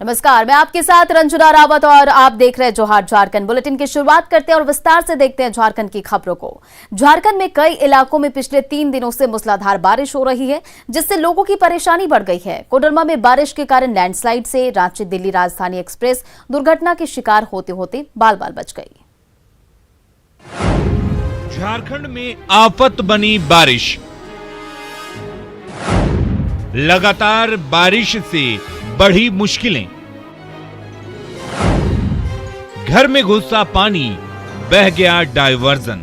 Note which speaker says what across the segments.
Speaker 1: नमस्कार, मैं आपके साथ रंजना रावत और आप देख रहे हैं जोहार झारखंड। बुलेटिन की शुरुआत करते हैं और विस्तार से देखते हैं झारखंड की खबरों को। झारखंड में कई इलाकों में पिछले 3 दिनों से मूसलाधार बारिश हो रही है, जिससे लोगों की परेशानी बढ़ गई है। कोडरमा में बारिश के कारण लैंडस्लाइड से रांची दिल्ली राजधानी एक्सप्रेस दुर्घटना के शिकार होते होते बाल बाल बच गई।
Speaker 2: झारखंड में आफत बनी बारिश। लगातार बारिश से बढ़ी मुश्किलें। घर में घुसा पानी, बह गया डायवर्जन।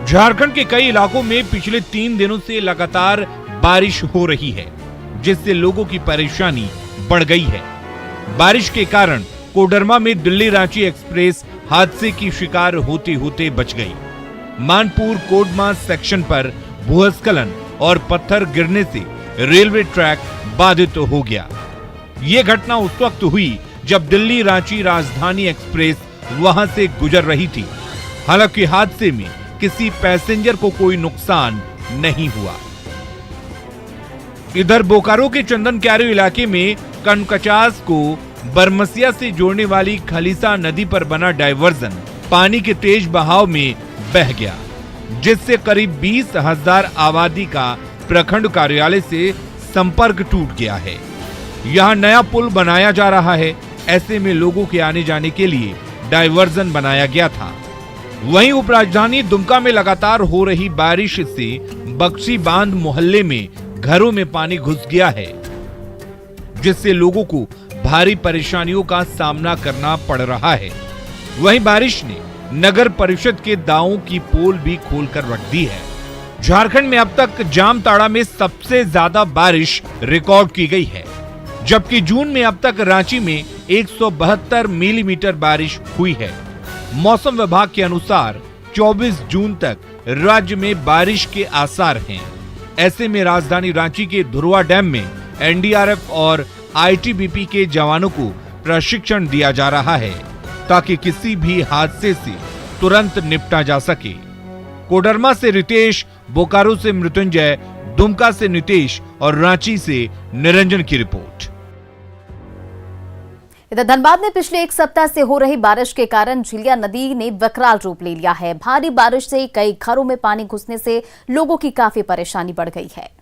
Speaker 2: झारखंड के कई इलाकों में पिछले 3 दिनों से लगातार बारिश हो रही है, जिससे लोगों की परेशानी बढ़ गई है। बारिश के कारण कोडरमा में दिल्ली रांची एक्सप्रेस हादसे की शिकार होते होते बच गई। मानपुर कोडमा सेक्शन पर भूस्खलन और पत्थर गिरने से रेलवे ट्रैक बाधित हो गया। यह घटना उस वक्त हुई जब दिल्ली रांची राजधानी एक्सप्रेस वहां से गुजर रही थी। हालांकि हादसे में किसी पैसेंजर को कोई नुकसान नहीं हुआ। इधर बोकारो के चंदन क्यारी इलाके में कनकचास को बरमसिया से जोड़ने वाली खलीसा नदी पर बना डायवर्जन पानी के तेज बहाव में बह गया, जिससे करीब 20,000 आबादी का प्रखंड कार्यालय से संपर्क टूट गया है। यहाँ नया पुल बनाया जा रहा है, ऐसे में लोगों के आने जाने के लिए डायवर्जन बनाया गया था। वहीं उपराजधानी दुमका में लगातार हो रही बारिश से बक्सी बांध मोहल्ले में घरों में पानी घुस गया है, जिससे लोगों को भारी परेशानियों का सामना करना पड़ रहा है। वहीं बारिश ने नगर परिषद के दावों की पोल भी खोलकर रख दी है। झारखंड में अब तक जामताड़ा में सबसे ज्यादा बारिश रिकॉर्ड की गई है, जबकि जून में अब तक रांची में 172 मिलीमीटर बारिश हुई है। मौसम विभाग के अनुसार 24 जून तक राज्य में बारिश के आसार हैं। ऐसे में राजधानी रांची के धुरवा डैम में एनडीआरएफ और आईटीबीपी के जवानों को प्रशिक्षण दिया जा रहा है, ताकि किसी भी हादसे से तुरंत निपटा जा सके। कोडरमा से रितेश, बोकारो से मृत्युंजय, दुमका से नितेश और रांची से निरंजन की रिपोर्ट।
Speaker 1: इधर धनबाद में पिछले 1 सप्ताह से हो रही बारिश के कारण झिलिया नदी ने विकराल रूप ले लिया है। भारी बारिश से कई घरों में पानी घुसने से लोगों की काफी परेशानी बढ़ गई है।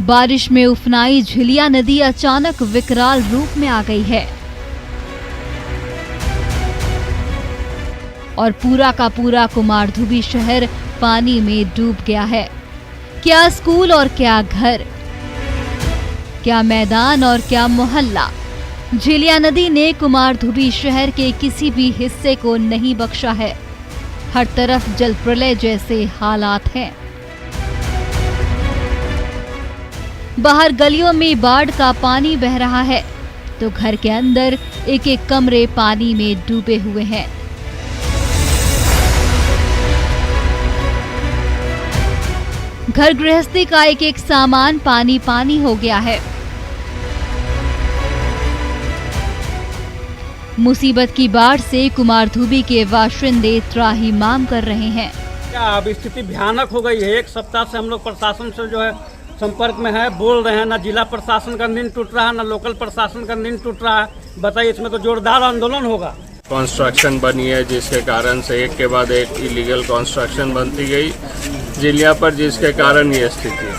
Speaker 3: बारिश में उफनाई झिलिया नदी अचानक विकराल रूप में आ गई है और पूरा का पूरा कुमारधुबी शहर पानी में डूब गया है। क्या स्कूल और क्या घर, क्या मैदान और क्या मोहल्ला, झिलिया नदी ने कुमारधुबी शहर के किसी भी हिस्से को नहीं बख्शा है। हर तरफ जल प्रलय जैसे हालात हैं। बाहर गलियों में बाढ़ का पानी बह रहा है, तो घर के अंदर एक एक कमरे पानी में डूबे हुए हैं। घर गृहस्थी का एक एक सामान पानी पानी हो गया है। मुसीबत की बाढ़ से कुमारधुबी के बाशिंदे त्राहिमाम कर रहे हैं।
Speaker 4: अब स्थिति भयानक हो गई है। 1 सप्ताह से हम लोग प्रशासन से जो है संपर्क में है, बोल रहे हैं। ना जिला प्रशासन का नींद टूट रहा है, ना लोकल प्रशासन का नींद टूट रहा है। बताइए, इसमें तो जोरदार आंदोलन होगा।
Speaker 5: कंस्ट्रक्शन बनी है, जिसके कारण से एक के बाद एक इलीगल कंस्ट्रक्शन बनती गई जिलिया पर, जिसके कारण ये स्थिति है।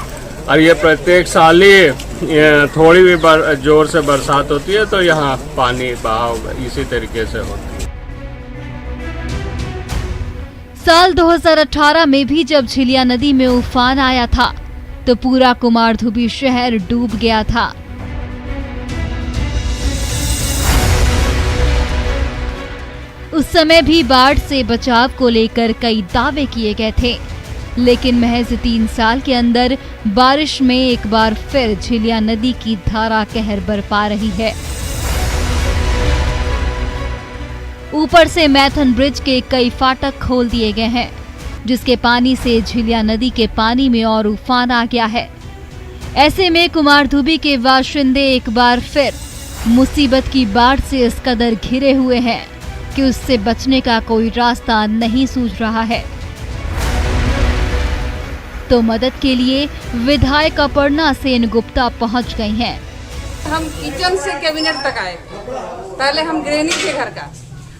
Speaker 5: और ये प्रत्येक साल ही थोड़ी भी जोर से बरसात होती है तो यहाँ पानी बहाव इसी तरीके से होता है।
Speaker 3: साल 2018 में भी जब झिलिया नदी में उफान आया था तो पूरा कुमारधुबी शहर डूब गया था। उस समय भी बाढ़ से बचाव को लेकर कई दावे किए गए थे, लेकिन महज 3 साल के अंदर बारिश में एक बार फिर झिलिया नदी की धारा कहर बरपा रही है। ऊपर से मैथन ब्रिज के कई फाटक खोल दिए गए हैं, जिसके पानी से झिलिया नदी के पानी में और उफान आ गया है। ऐसे में कुमारधुबी के बाशिंदे एक बार फिर मुसीबत की बाढ़ से इस कदर घिरे हुए हैं कि उससे बचने का कोई रास्ता नहीं सूझ रहा है। तो मदद के लिए विधायक अपर्णा सेन गुप्ता पहुंच गई हैं।
Speaker 6: हम किचन से कैबिनेट तक आए। पहले हम गृहिणी थे घर का,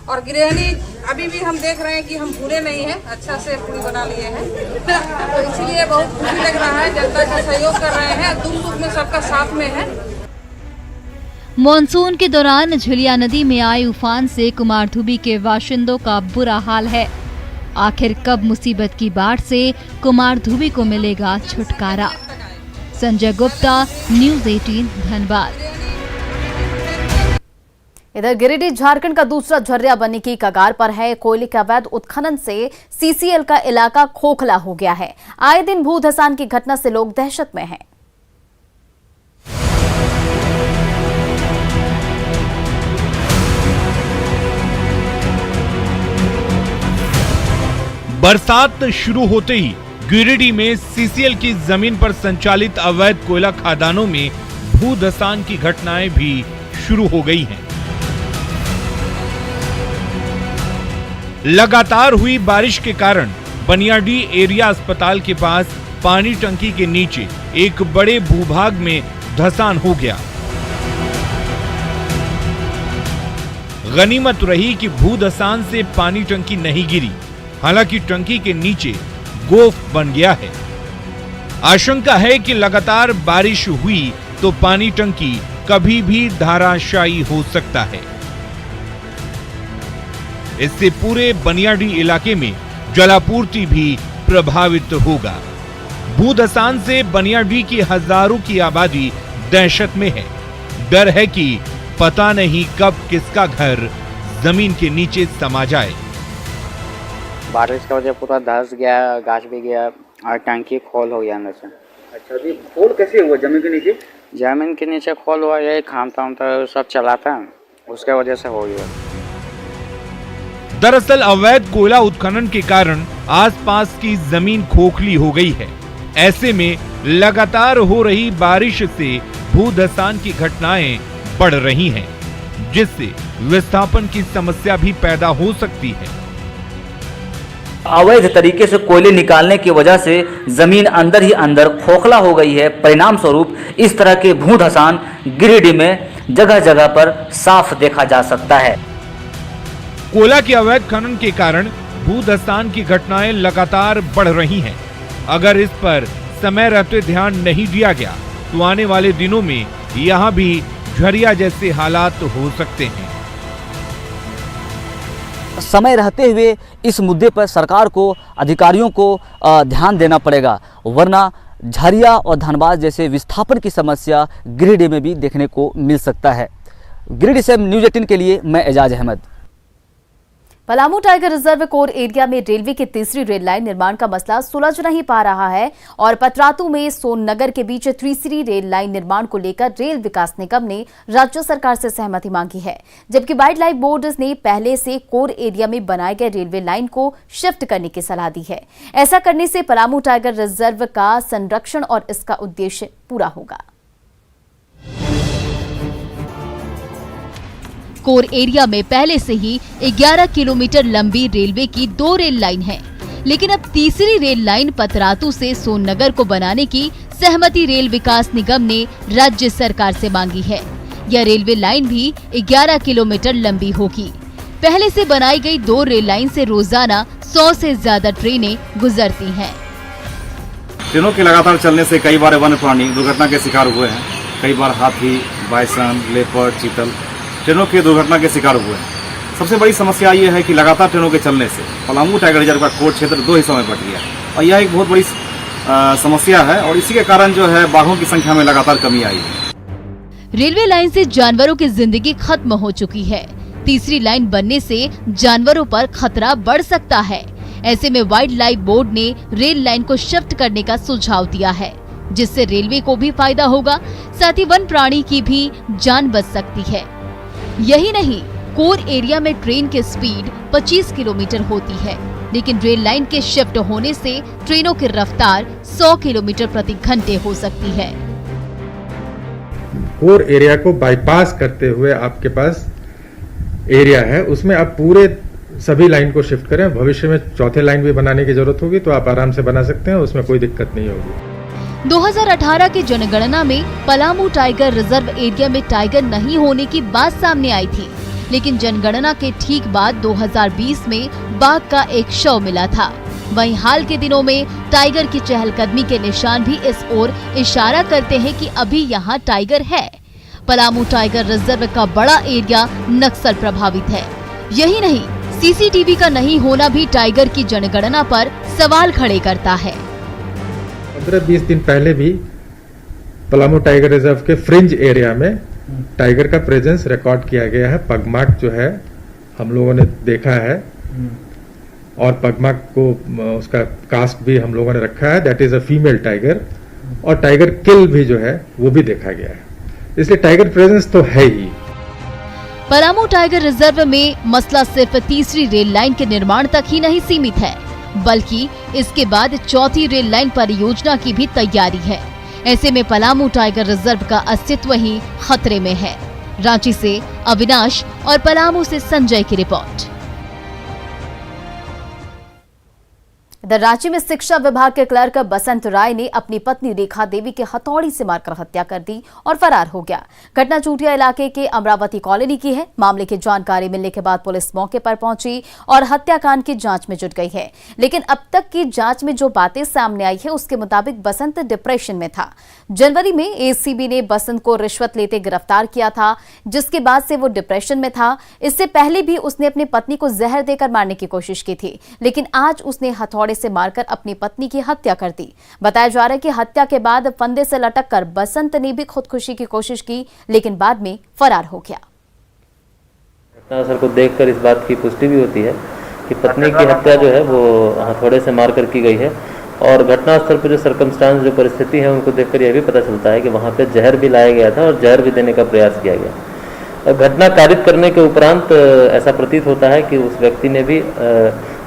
Speaker 6: और गृहिणी अभी भी हम देख रहे हैं कि हम भूले नहीं हैं, अच्छा से पूरी बना लिए हैं। तो इसलिए बहुत खुशी लग रहा है, जनता का सहयोग कर रहे हैं, दुख में सबका साथ में है।
Speaker 3: मॉनसून के दौरान झिलिया नदी में आए उफान से कुमारधुबी के बाशिंदों का बुरा हाल है। आखिर कब मुसीबत की बाढ़ से कुमारधुबी को मिलेगा छुटकारा? संजय गुप्ता, न्यूज़ 18 धनबाद।
Speaker 1: इधर गिरिडीह झारखंड का दूसरा झर्रिया बनने की कगार पर है। कोयले के अवैध उत्खनन से सीसीएल का इलाका खोखला हो गया है। आए दिन भू धसान की घटना से लोग दहशत में हैं।
Speaker 2: बरसात शुरू होते ही गिरिडीह में सीसीएल की जमीन पर संचालित अवैध कोयला खदानों में भू धसान की घटनाएं भी शुरू हो गई हैं। लगातार हुई बारिश के कारण बनियाडीह एरिया अस्पताल के पास पानी टंकी के नीचे एक बड़े भूभाग में धसान हो गया। गनीमत रही कि भू धसान से पानी टंकी नहीं गिरी, हालांकि टंकी के नीचे गोफ बन गया है। आशंका है कि लगातार बारिश हुई तो पानी टंकी कभी भी धराशायी हो सकता है। इससे पूरे बनियाडीह इलाके में जलापूर्ति भी प्रभावित होगा। भू धसान से बनियाडीह की हजारों की आबादी दहशत में है। डर है कि पता नहीं कब किसका घर जमीन के नीचे समा जाए।
Speaker 7: बारिश की वजह पूरा धस गया, गाछ भी गया और टंकी खोल हो गया अंदर से।
Speaker 8: अच्छा जी, खोल कैसे हुआ जमीन के नीचे?
Speaker 7: जमीन के नीचे खोल हुआ, यही खामता सब चलाता, उसके वजह से हो गया।
Speaker 2: दरअसल अवैध कोयला उत्खनन के कारण आसपास की जमीन खोखली हो गई है। ऐसे में लगातार हो रही बारिश से भू धसान की घटनाएं बढ़ रही हैं, जिससे विस्थापन की समस्या भी पैदा हो सकती है।
Speaker 8: अवैध तरीके से कोयले निकालने की वजह से जमीन अंदर ही अंदर खोखला हो गई है। परिणाम स्वरूप इस तरह के भू धसान गिरिडीह में जगह जगह पर साफ देखा जा सकता है।
Speaker 2: कोयला के अवैध खनन के कारण भू धसान की घटनाएं लगातार बढ़ रही हैं। अगर इस पर समय रहते ध्यान नहीं दिया गया तो आने वाले दिनों में यहाँ भी झरिया जैसे हालात हो सकते हैं।
Speaker 9: समय रहते हुए इस मुद्दे पर सरकार को, अधिकारियों को ध्यान देना पड़ेगा, वरना झरिया और धनबाद जैसे विस्थापन की समस्या गिरिडीह में भी देखने को मिल सकता है। गिरिडीह से न्यूज़ 18 के लिए मैं Ejaz Ahmad.
Speaker 1: Palamu tiger reserve core area में रेलवे की तीसरी रेल लाइन निर्माण का मसला सुलझ नहीं पा रहा है और पतरातू में सोननगर के बीच तीसरी रेल लाइन निर्माण को लेकर रेल विकास निगम ने राज्य सरकार से सहमति मांगी है, जबकि वाइल्ड लाइफ बोर्ड ने पहले से कोर एरिया में बनाए गए रेलवे लाइन को शिफ्ट करने की सलाह दी है। ऐसा करने से पलामू टाइगर रिजर्व का संरक्षण और इसका उद्देश्य पूरा होगा।
Speaker 3: कोर एरिया में पहले से ही 11 किलोमीटर लंबी रेलवे की 2 रेल लाइन है, लेकिन अब तीसरी रेल लाइन पतरातू से सोननगर को बनाने की सहमति रेल विकास निगम ने राज्य सरकार से मांगी है। यह रेलवे लाइन भी 11 किलोमीटर लंबी होगी। पहले से बनाई गई 2 रेल लाइन से रोजाना 100 से ज्यादा ट्रेनें गुजरती हैं।
Speaker 10: ट्रेनों के लगातार चलने से कई बार वन्य प्राणी दुर्घटना के शिकार हुए हैं। कई बार हाथी, बाइसन, लेपर्ड, चीतल ट्रेनों की दुर्घटना के शिकार हुए हैं। सबसे बड़ी समस्या ये है कि लगातार ट्रेनों के चलने से पलामू टाइगर रिजर्व का कोर क्षेत्र 2 हिस्सों में बट गया और यह एक बहुत बड़ी समस्या है और इसी के कारण जो है बाघों की संख्या में लगातार कमी आई है।
Speaker 3: रेलवे लाइन से जानवरों की जिंदगी खत्म हो चुकी है। तीसरी लाइन बनने से जानवरों पर खतरा बढ़ सकता है। ऐसे में वाइल्ड लाइफ बोर्ड ने रेल लाइन को शिफ्ट करने का सुझाव दिया है, जिससे रेलवे को भी फायदा होगा, साथ ही वन प्राणी की भी जान बच सकती है। यही नहीं, कोर एरिया में ट्रेन की स्पीड 25 किलोमीटर होती है, लेकिन रेल लाइन के शिफ्ट होने से ट्रेनों की रफ्तार 100 किलोमीटर प्रति घंटे हो सकती है।
Speaker 11: कोर एरिया को बाईपास करते हुए आपके पास एरिया है, उसमें आप पूरे सभी लाइन को शिफ्ट करें। भविष्य में चौथे लाइन भी बनाने की जरूरत होगी तो आप आराम से बना सकते हैं, उसमें कोई दिक्कत नहीं होगी।
Speaker 3: 2018 की जनगणना में पलामू टाइगर रिजर्व एरिया में टाइगर नहीं होने की बात सामने आई थी, लेकिन जनगणना के ठीक बाद 2020 में बाघ का एक शव मिला था। वहीं हाल के दिनों में टाइगर की चहलकदमी के निशान भी इस ओर इशारा करते हैं कि अभी यहाँ टाइगर है। पलामू टाइगर रिजर्व का बड़ा एरिया नक्सल प्रभावित है। यही नहीं, सीसीटीवी का नहीं होना भी टाइगर की जनगणना पर सवाल खड़े करता है।
Speaker 11: 15-20 दिन पहले भी पलामू टाइगर रिजर्व के फ्रिंज एरिया में टाइगर का प्रेजेंस रिकॉर्ड किया गया है। पगमार्क जो है हम लोगों ने देखा है और पगमार्क को उसका कास्ट भी हम लोगों ने रखा है, that is a female tiger, और टाइगर किल भी जो है वो भी देखा गया है, इसलिए टाइगर प्रेजेंस तो है ही।
Speaker 3: पलामू टाइगर रिजर्व में मसला सिर्फ तीसरी रेल लाइन के निर्माण तक ही नहीं सीमित है, बल्कि इसके बाद चौथी रेल लाइन परियोजना की भी तैयारी है। ऐसे में पलामू टाइगर रिजर्व का अस्तित्व ही खतरे में है। रांची से अविनाश और पलामू से संजय की रिपोर्ट।
Speaker 1: इधर रांची में शिक्षा विभाग के क्लर्क बसंत राय ने अपनी पत्नी रेखा देवी के हथौड़ी से मारकर हत्या कर दी और फरार हो गया। घटना चूटिया इलाके के अमरावती कॉलोनी की है। मामले की जानकारी मिलने के बाद पुलिस मौके पर पहुंची और हत्याकांड की जांच में जुट गई है, लेकिन अब तक की जांच में जो बातें सामने आई है उसके मुताबिक बसंत डिप्रेशन में था। जनवरी में एसीबी ने बसंत को रिश्वत लेते गिरफ्तार किया था, जिसके बाद से वो डिप्रेशन में था। इससे पहले भी उसने अपनी पत्नी को जहर देकर मारने की कोशिश की थी, लेकिन आज उसने हथौड़े से मारकर अपनी पत्नी की हत्या कर दी। बताया जा रहा है कि हत्या के बाद फंदे से लटककर बसंत ने भी खुदकुशी की कोशिश की, लेकिन बाद में फरार हो गया।
Speaker 12: घटनास्थल को देखकर इस बात की पुष्टि भी होती है कि पत्नी की हत्या जो है वो हथौड़े से मारकर की गई है, और घटनास्थल पर जो सर्कमस्टांस जो परिस्थिति है उनको देखकर यह भी पता चलता है कि वहाँ पे जहर भी लाया गया था और जहर भी देने का प्रयास किया गया। घटना कारित करने के उपरांत ऐसा प्रतीत होता है कि उस व्यक्ति ने भी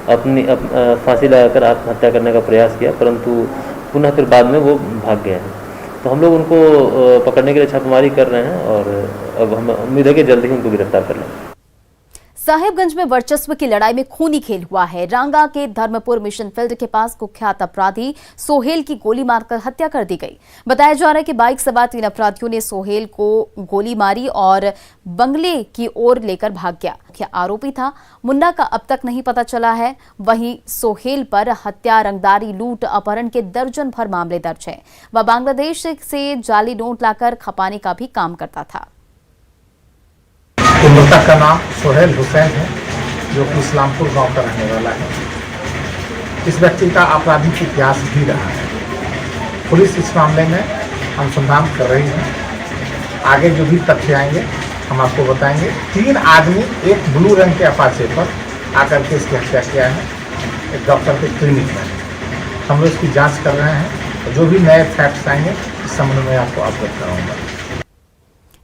Speaker 12: अपनी फांसी लगाकर आत्महत्या करने का प्रयास किया, परंतु पुनः फिर बाद में वो भाग गया है। तो हम लोग उनको पकड़ने के लिए छापेमारी कर रहे हैं और अब हम उम्मीद है कि जल्दी ही उनको गिरफ्तार कर लेंगे।
Speaker 1: साहिबगंज में वर्चस्व की लड़ाई में खूनी खेल हुआ है। रांगा के धर्मपुर मिशन फील्ड के पास कुख्यात अपराधी सोहेल की गोली मारकर हत्या कर दी गई। बताया जा रहा है कि बाइक सवार 3 अपराधियों ने सोहेल को गोली मारी और बंगले की ओर लेकर भाग गया। मुख्य आरोपी था मुन्ना का अब तक नहीं पता चला है। वहीं सोहेल पर हत्या, रंगदारी, लूट, अपहरण के दर्जन भर मामले दर्ज है। वह बांग्लादेश से जाली नोट लाकर खपाने का भी काम करता था।
Speaker 13: मृतक का नाम सोहेल हुसैन है, जो कि इस्लामपुर गांव का रहने वाला है। इस व्यक्ति का आपराधिक इतिहास भी रहा है। पुलिस इस मामले में अनुसंधान कर रही है। आगे जो भी तथ्य आएंगे हम आपको बताएंगे। 3 आदमी एक ब्लू रंग के अपाचे पर आकर के इसकी हत्या किया है, एक डॉक्टर के क्लिनिक में। हम लोग इसकी जाँच कर रहे हैं, जो भी नए फैक्ट्स आएंगे इस संबंध में आपको अवगत कराऊंगा।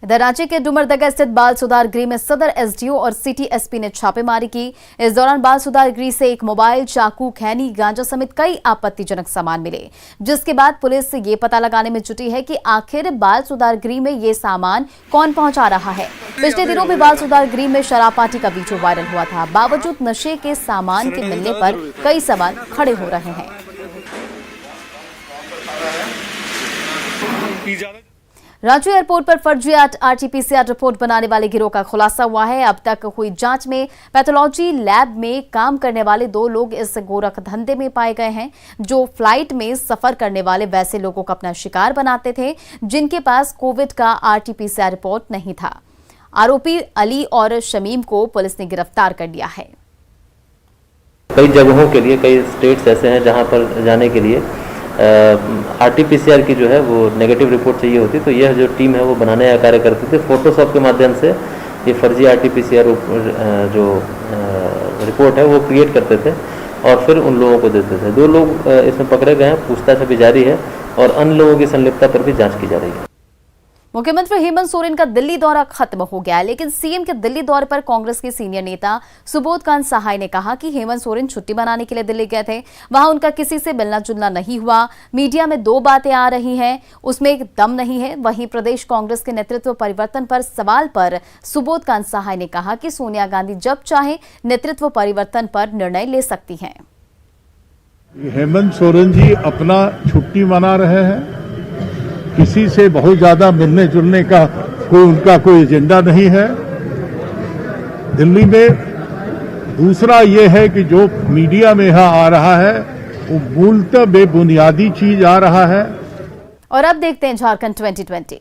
Speaker 1: इधर रांची के डुमरदगा स्थित बाल सुधार गृह में सदर एसडीओ और सिटी एसपी ने छापेमारी की। इस दौरान बाल सुधार गृह से एक मोबाइल, चाकू, खैनी, गांजा समेत कई आपत्तिजनक सामान मिले, जिसके बाद पुलिस ये पता लगाने में जुटी है कि आखिर बाल सुधार गृह में ये सामान कौन पहुंचा रहा है। पिछले दिनों भी बाल सुधार गृह में शराब पार्टी का वीडियो वायरल हुआ था। बावजूद नशे के सामान के मिलने पर कई सवाल खड़े हो रहे हैं। रांची एयरपोर्ट पर फर्जी आरटीपीसीआर रिपोर्ट बनाने वाले गिरोह का खुलासा हुआ है। अब तक हुई जांच में पैथोलॉजी लैब में काम करने वाले 2 लोग इस गोरख धंधे में पाए गए हैं, जो फ्लाइट में सफर करने वाले वैसे लोगों को अपना शिकार बनाते थे जिनके पास कोविड का आरटीपीसीआर रिपोर्ट नहीं था। आरोपी अली और शमीम को पुलिस ने गिरफ्तार कर लिया है।
Speaker 12: कई जगहों के लिए, कई स्टेट्स ऐसे हैं जहां पर जाने के लिए आरटीपीसीआर की जो है वो नेगेटिव रिपोर्ट चाहिए होती, तो यह जो टीम है वो बनाने का कार्य करती थी। फोटोशॉप के माध्यम से ये फर्जी आरटीपीसीआर जो रिपोर्ट है वो क्रिएट करते थे और फिर उन लोगों को देते थे। 2 लोग इसमें पकड़े गए हैं, पूछताछ अभी जारी है और अन्य लोगों की संलिप्तता पर भी जांच की जा रही है।
Speaker 1: मुख्यमंत्री हेमंत सोरेन का दिल्ली दौरा खत्म हो गया है, लेकिन सीएम के दिल्ली दौरे पर कांग्रेस के सीनियर नेता सुबोध कांत सहाय ने कहा कि हेमंत सोरेन छुट्टी मनाने के लिए दिल्ली गए थे। वहां उनका किसी से मिलना जुलना नहीं हुआ। मीडिया में 2 बातें आ रही हैं, उसमें एक दम नहीं है। वहीं प्रदेश कांग्रेस के नेतृत्व परिवर्तन पर सवाल पर सुबोध कांत सहाय ने कहा कि सोनिया गांधी जब चाहे नेतृत्व परिवर्तन पर निर्णय ले सकती हैं।
Speaker 14: हेमंत सोरेन जी अपना छुट्टी मना रहे हैं, किसी से बहुत ज्यादा मिलने जुलने का उनका कोई एजेंडा नहीं है दिल्ली में। दूसरा ये है कि जो मीडिया में यहाँ आ रहा है वो मूलतः बेबुनियादी चीज आ रहा है।
Speaker 1: और अब देखते हैं झारखंड 2020।